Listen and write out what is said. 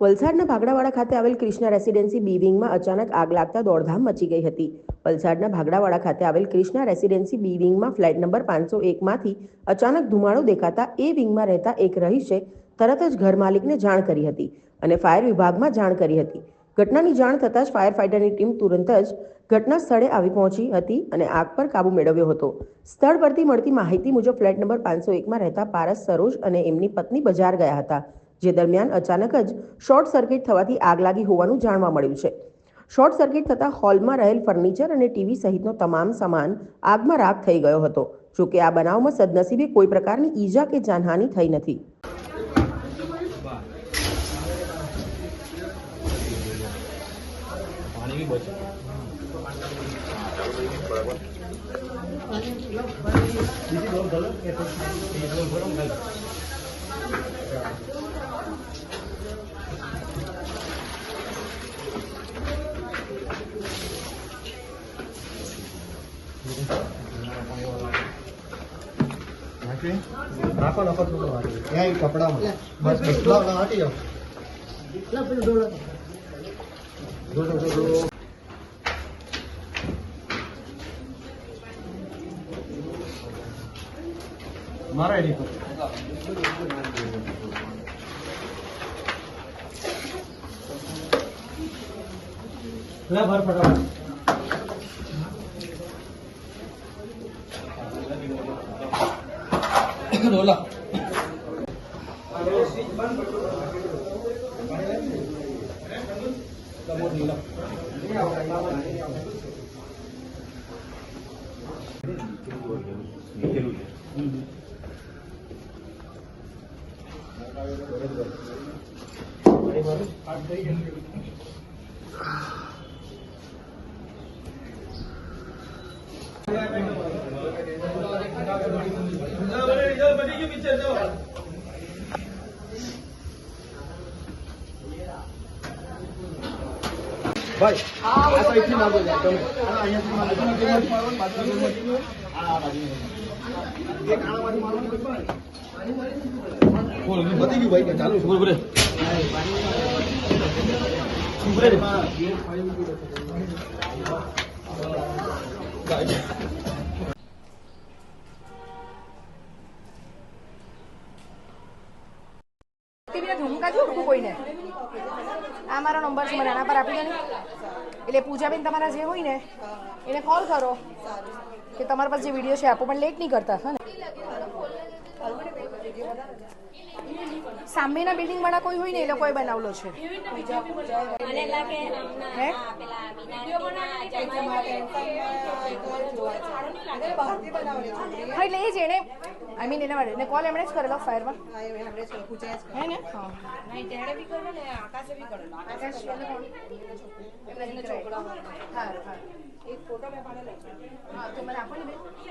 વલસાડના ભાગડાવાડા ખાતે આવેલ ક્રિષ્ના રેસિડેન્સી બી વિંગમાં અચાનક આગ લાગતા દોડધામ મચી ગઈ હતી. વલસાડના ભાગડાવાડા ખાતે આવેલ ક્રિષ્ના રેસિડેન્સી બી વિંગમાં ફ્લેટ નંબર 501માંથી અચાનક ધુમાડો દેખાતા એ વિંગમાં રહેતા એક રહીશે તરત જ ઘર માલિકને જાણ કરી હતી અને ફાયર વિભાગમાં જાણ કરી હતી. ઘટનાની જાણ થતાં જ ફાયર ફાઇટરની ટીમ તુરંત જ ઘટના સ્થળે આવી પહોંચી હતી અને આગ પર કાબુ મેળવ્યો હતો. સ્થળ પરથી મળતી માહિતી મુજબ ફ્લેટ નંબર 501માં રહેતા પારસ સરોજ અને એમની પત્ની બજાર ગયા હતા, જે દરમિયાન અચાનક જ શોર્ટ સર્કિટ થવાથી આગ લાગી હોવાનું જાણવા મળ્યું છે. શોર્ટ સર્કિટ થતાં હોલમાં રહેલ ફર્નિચર અને ટીવી સહિતનો તમામ સામાન આગમાં રાખ થઈ ગયો હતો. જોકે આ બનાવમાં સદનસીબે કોઈ પ્રકારની ઈજા કે જાનહાનિ થઈ નથી. રાખો નફર થોડો વાટી ત્યાં કપડામાં બસ એટલા વાટી જાઓ એટલા પેલું ડોલો મારા એની પર લે ભર ફટાફટ ડોલા ભાઈ આ સાઈડથી ના બોલ તમે અહીંયાથી મારો પાછળ આ બાજુ એક આણામાંથી મારવાનું બોલ બધી ગયું ભાઈ કે ચાલુ બોલ બોલે સુબરે કોઈને આ મારો નંબર છે, મને આના પર આપી દો ને. એટલે પૂજાબેન તમારા જે હોય ને એને કોલ કરો કે તમારા પાસે જે વિડીયો છે આપો, પણ લેટ નહીં કરતા. હા ને, સામેના બિલ્ડિંગ વાળા કોઈ હોય ને એ લોકોએ બનાવેલો છે. હા એટલે એ જ એને આઈ મીન એને કોલ એમણે જ કરેલો ફાયરમાં હે ને. હા તો મને આપો ને.